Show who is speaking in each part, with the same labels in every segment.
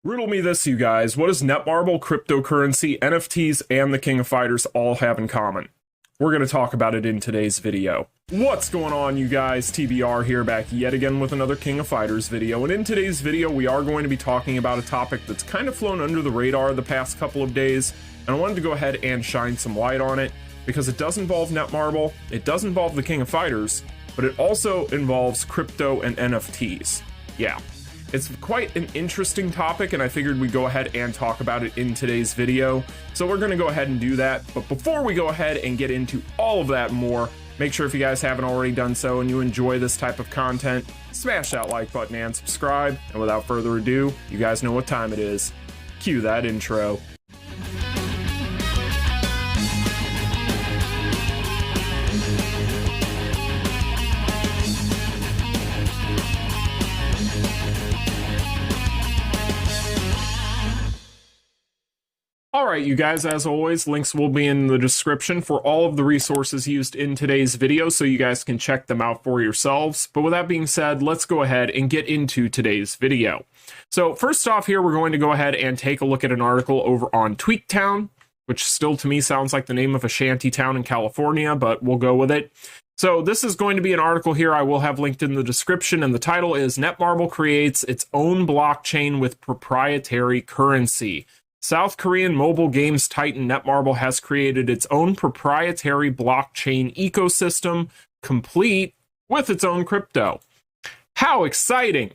Speaker 1: Riddle me this, you guys. What does Netmarble, cryptocurrency, NFTs, and the King of Fighters all have in common? We're going to talk about it in today's video. What's going on, you guys? TBR here, back yet again with another King of Fighters video. And in today's video, we are going to be talking about a topic that's kind of flown under the radar the past couple of days. And I wanted to go ahead and shine some light on it because it does involve Netmarble, it does involve the King of Fighters, but it also involves crypto and NFTs. Yeah. It's quite an interesting topic, and I figured we'd go ahead and talk about it in today's video. So we're going to go ahead and do that. But before we go ahead and get into all of that and more, make sure if you guys haven't already done so and you enjoy this type of content, smash that like button and subscribe. And without further ado, you guys know what time it is. Cue that intro. Alright, you guys, as always, links will be in the description for all of the resources used in today's video, so you guys can check them out for yourselves. But with that being said, let's go ahead and get into today's video. So first off here, we're going to go ahead and take a look at an article over on TweakTown, which still to me sounds like the name of a shanty town in California, but we'll go with it. So this is going to be an article here I will have linked in the description, and the title is Netmarble Creates Its Own Blockchain with Proprietary Currency. South Korean mobile games titan Netmarble has created its own proprietary blockchain ecosystem, complete with its own crypto. How exciting!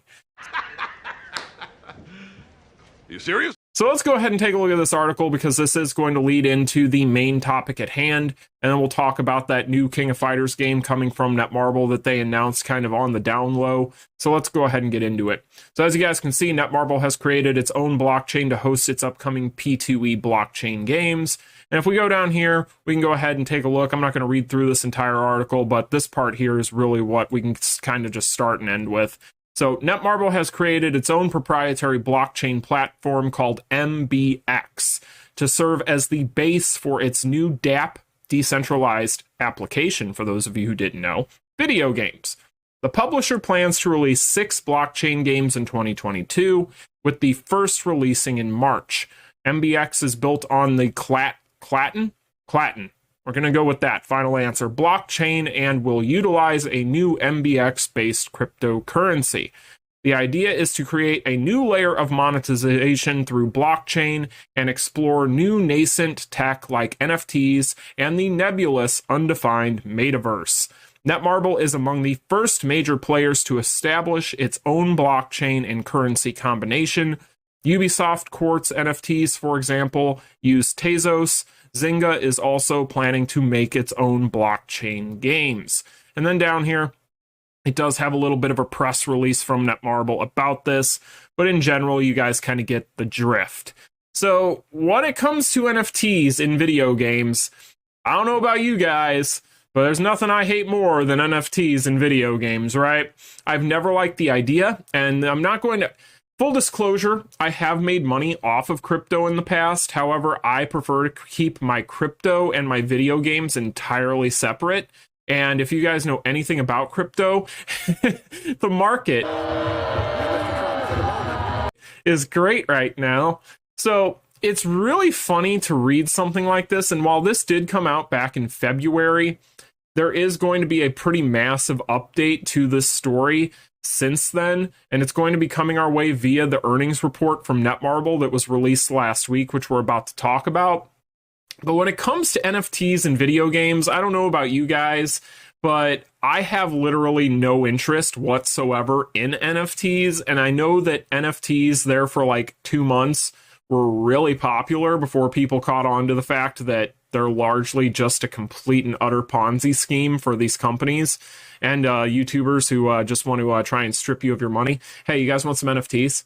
Speaker 2: You serious?
Speaker 1: So let's go ahead and take a look at this article because this is going to lead into the main topic at hand, and then we'll talk about that new King of Fighters game coming from Netmarble that they announced kind of on the down low. So let's go ahead and get into it. So as you guys can see, Netmarble has created its own blockchain to host its upcoming P2E blockchain games. And if we go down here, we can go ahead and take a look. I'm not going to read through this entire article, but this part here is really what we can kind of just start and end with. So Netmarble has created its own proprietary blockchain platform called MBX to serve as the base for its new DApp decentralized application, for those of you who didn't know, video games. The publisher plans to release 6 blockchain games in 2022, with the first releasing in March. MBX is built on the Clatin? We're going to go with that final answer, blockchain, and will utilize a new MBX-based cryptocurrency. The idea is to create a new layer of monetization through blockchain and explore new nascent tech like NFTs and the nebulous undefined metaverse. Netmarble is among the first major players to establish its own blockchain and currency combination. Ubisoft Quartz NFTs, for example, use Tezos. Zynga is also planning to make its own blockchain games. And then down here, it does have a little bit of a press release from Netmarble about this, but in general, you guys kind of get the drift. So when it comes to NFTs in video games, I don't know about you guys, but there's nothing I hate more than NFTs in video games, right? I've never liked the idea, and I'm not going to... Full disclosure, I have made money off of crypto in the past. However, I prefer to keep my crypto and my video games entirely separate. And if you guys know anything about crypto, the market is great right now. So it's really funny to read something like this. And while this did come out back in February, there is going to be a pretty massive update to this story since then, and it's going to be coming our way via the earnings report from Netmarble that was released last week, which we're about to talk about. But when it comes to NFTs and video games, I don't know about you guys, but I have literally no interest whatsoever in NFTs, and I know that NFTs there for like 2 months were really popular before people caught on to the fact that they're largely just a complete and utter Ponzi scheme for these companies and YouTubers who just want to try and strip you of your money. Hey, you guys want some NFTs?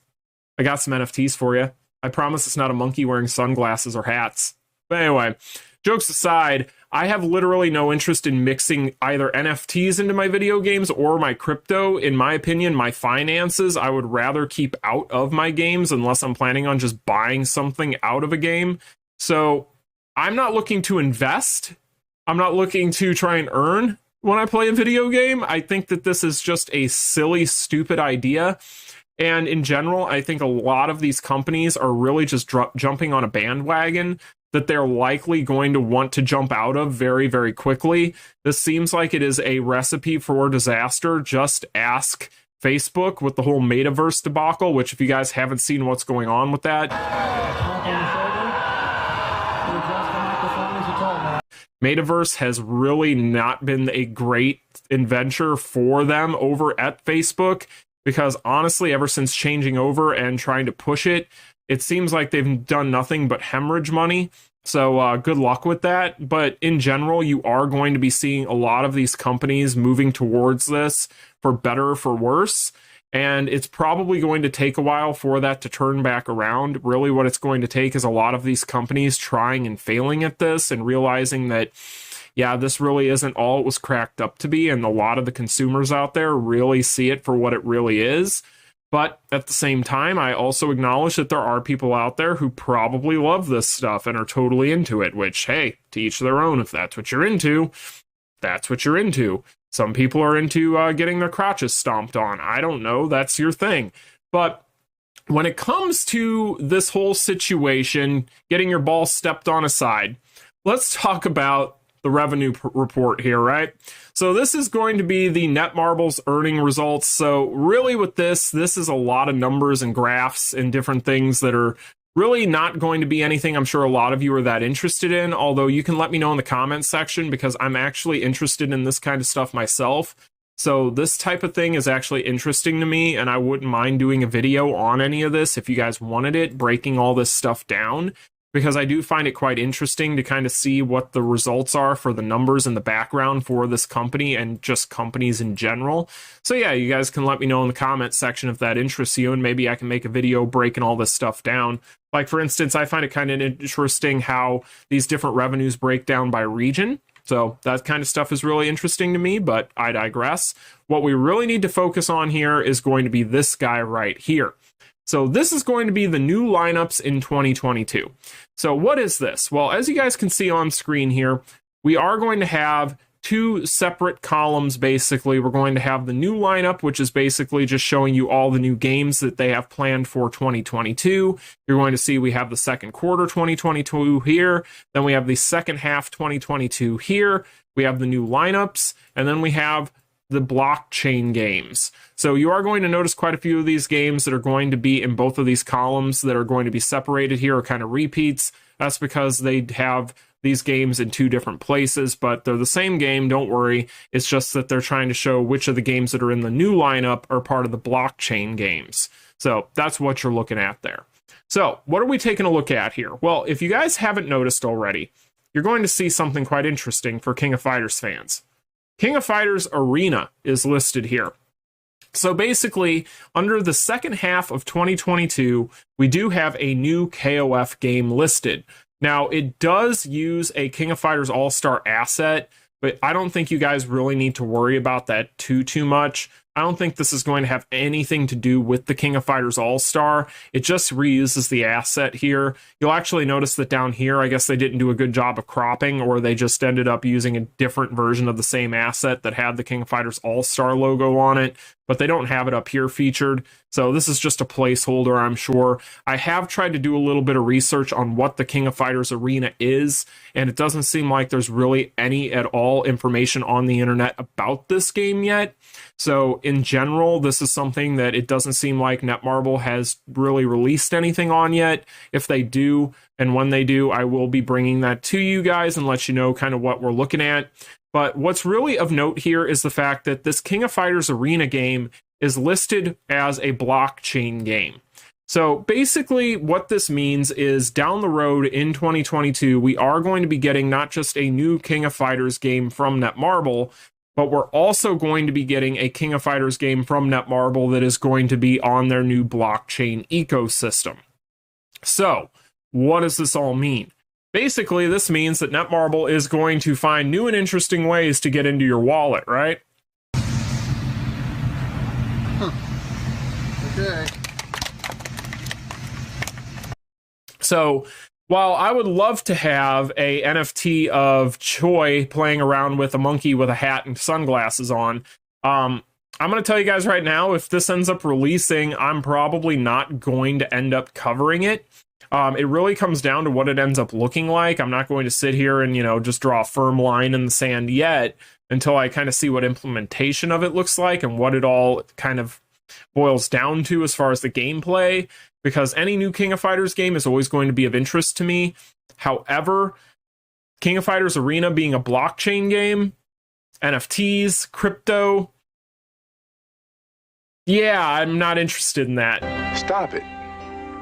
Speaker 1: I got some NFTs for you. I promise it's not a monkey wearing sunglasses or hats. But anyway, jokes aside, I have literally no interest in mixing either NFTs into my video games or my crypto. In my opinion, my finances, I would rather keep out of my games unless I'm planning on just buying something out of a game. So I'm not looking to invest. I'm not looking to try and earn when I play a video game. I think that this is just a silly, stupid idea. And in general, I think a lot of these companies are really just jumping on a bandwagon that they're likely going to want to jump out of very, very quickly. This seems like it is a recipe for disaster. Just ask Facebook with the whole metaverse debacle, which if you guys haven't seen what's going on with that, metaverse has really not been a great adventure for them over at Facebook, because honestly, ever since changing over and trying to push it, it seems like they've done nothing but hemorrhage money. So good luck with that. But in general, you are going to be seeing a lot of these companies moving towards this for better or for worse. And it's probably going to take a while for that to turn back around. Really, what it's going to take is a lot of these companies trying and failing at this and realizing that, yeah, this really isn't all it was cracked up to be. And a lot of the consumers out there really see it for what it really is. But at the same time, I also acknowledge that there are people out there who probably love this stuff and are totally into it, which, hey, to each their own. If that's what you're into, that's what you're into. Some people are into getting their crotches stomped on. I don't know. That's your thing. But when it comes to this whole situation, getting your ball stepped on aside, let's talk about the revenue report here, right? So this is going to be the Netmarble's earning results. So really with this is a lot of numbers and graphs and different things that are really not going to be anything I'm sure a lot of you are that interested in, although you can let me know in the comments section because I'm actually interested in this kind of stuff myself. So this type of thing is actually interesting to me, and I wouldn't mind doing a video on any of this if you guys wanted it, breaking all this stuff down, because I do find it quite interesting to kind of see what the results are for the numbers in the background for this company and just companies in general. So yeah, you guys can let me know in the comments section if that interests you, and maybe I can make a video breaking all this stuff down. Like for instance, I find it kind of interesting how these different revenues break down by region. So that kind of stuff is really interesting to me, but I digress. What we really need to focus on here is going to be this guy right here. So this is going to be the new lineups in 2022. So what is this? Well, as you guys can see on screen here, we are going to have two separate columns, basically. We're going to have the new lineup, which is basically just showing you all the new games that they have planned for 2022. You're going to see we have the second quarter 2022 here. Then we have the second half 2022 here. We have the new lineups, and then we have the blockchain games. So you are going to notice quite a few of these games that are going to be in both of these columns that are going to be separated here, are kind of repeats. That's because they have these games in two different places, but they're the same game, don't worry. It's just that they're trying to show which of the games that are in the new lineup are part of the blockchain games. So that's what you're looking at there. So what are we taking a look at here? Well, if you guys haven't noticed already, you're going to see something quite interesting for King of Fighters fans. King of Fighters Arena is listed here. So basically, under the second half of 2022, we do have a new KOF game listed. Now, it does use a King of Fighters All-Star asset, but I don't think you guys really need to worry about that too much. I don't think this is going to have anything to do with the King of Fighters All-Star. It just reuses the asset here. You'll actually notice that down here, I guess they didn't do a good job of cropping, or they just ended up using a different version of the same asset that had the King of Fighters All-Star logo on it, but they don't have it up here featured. So this is just a placeholder, I'm sure. I have tried to do a little bit of research on what the King of Fighters Arena is, and it doesn't seem like there's really any at all information on the internet about this game yet. So in general, this is something that it doesn't seem like Netmarble has really released anything on yet. If they do, and when they do, I will be bringing that to you guys and let you know kind of what we're looking at. But what's really of note here is the fact that this King of Fighters Arena game is listed as a blockchain game. So basically what this means is down the road in 2022, we are going to be getting not just a new King of Fighters game from Netmarble, but we're also going to be getting a King of Fighters game from Netmarble that is going to be on their new blockchain ecosystem. So what does this all mean? Basically, this means that Netmarble is going to find new and interesting ways to get into your wallet, right?
Speaker 3: Okay.
Speaker 1: So while I would love to have a NFT of Choi playing around with a monkey with a hat and sunglasses on, I'm going to tell you guys right now, if this ends up releasing, I'm probably not going to end up covering it. It really comes down to what it ends up looking like. I'm not going to sit here and, just draw a firm line in the sand yet until I kind of see what implementation of it looks like and what it all kind of boils down to as far as the gameplay, because any new King of Fighters game is always going to be of interest to me. However, King of Fighters Arena being a blockchain game, NFTs, crypto, yeah, I'm not interested in that.
Speaker 2: Stop it.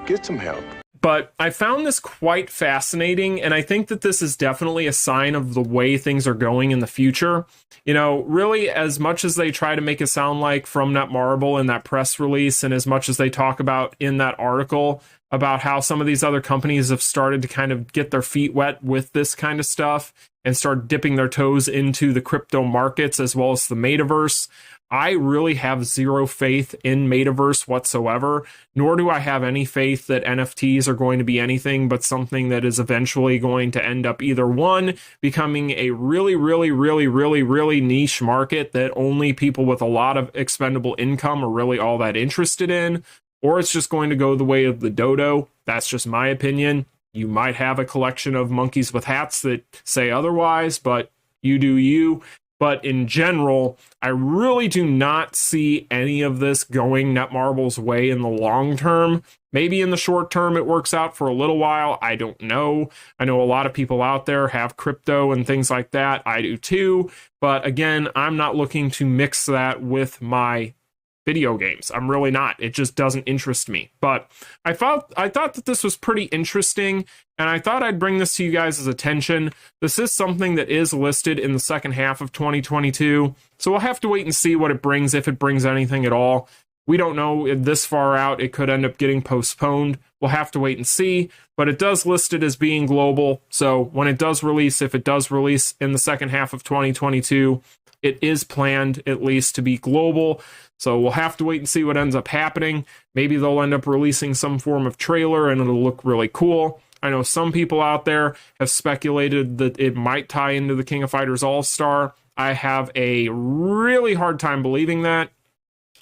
Speaker 2: Get some help.
Speaker 1: But I found this quite fascinating, and I think that this is definitely a sign of the way things are going in the future. Really, as much as they try to make it sound like from Netmarble in that press release, and as much as they talk about in that article about how some of these other companies have started to kind of get their feet wet with this kind of stuff and start dipping their toes into the crypto markets as well as the metaverse, I really have zero faith in metaverse whatsoever, nor do I have any faith that NFTs are going to be anything but something that is eventually going to end up either one, becoming a really, really, really, really, really niche market that only people with a lot of expendable income are really all that interested in, or it's just going to go the way of the dodo. That's just my opinion. You might have a collection of monkeys with hats that say otherwise, but you do you. But in general, I really do not see any of this going Netmarble's way in the long term. Maybe in the short term it works out for a little while. I don't know. I know a lot of people out there have crypto and things like that. I do too. But again, I'm not looking to mix that with my video games. I'm really not. It just doesn't interest me. But I thought that this was pretty interesting, and I thought I'd bring this to you guys' attention. This is something that is listed in the second half of 2022, so we'll have to wait and see what it brings, if it brings anything at all. We don't know this far out. It could end up getting postponed. We'll have to wait and see, but it does list it as being global, so when it does release, if it does release in the second half of 2022, it is planned at least to be global. So we'll have to wait and see what ends up happening. Maybe they'll end up releasing some form of trailer and it'll look really cool. I know some people out there have speculated that it might tie into the King of Fighters Allstar. I have a really hard time believing that.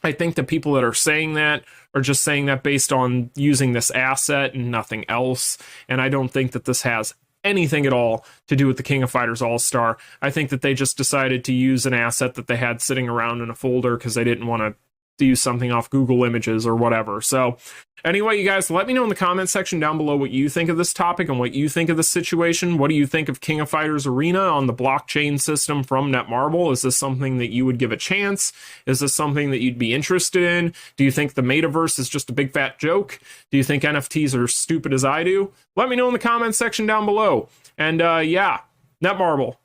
Speaker 1: I think the people that are saying that are just saying that based on using this asset and nothing else. And I don't think that this has anything at all to do with the King of Fighters All-Star. I think that they just decided to use an asset that they had sitting around in a folder because they didn't want to use something off Google Images or whatever. So anyway, you guys, let me know in the comment section down below what you think of this topic and what you think of this situation. What do you think of King of Fighters Arena on the blockchain system from Netmarble? Is this something that you would give a chance? Is this something that you'd be interested in? Do you think the metaverse is just a big fat joke? Do you think NFTs are stupid as I do? Let me know in the comment section down below. And yeah, Netmarble.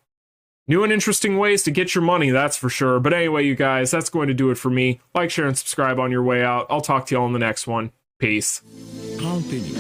Speaker 1: New and interesting ways to get your money, that's for sure. But anyway, you guys, that's going to do it for me. Like, share, and subscribe on your way out. I'll talk to you all in the next one. Peace.
Speaker 3: Our opinion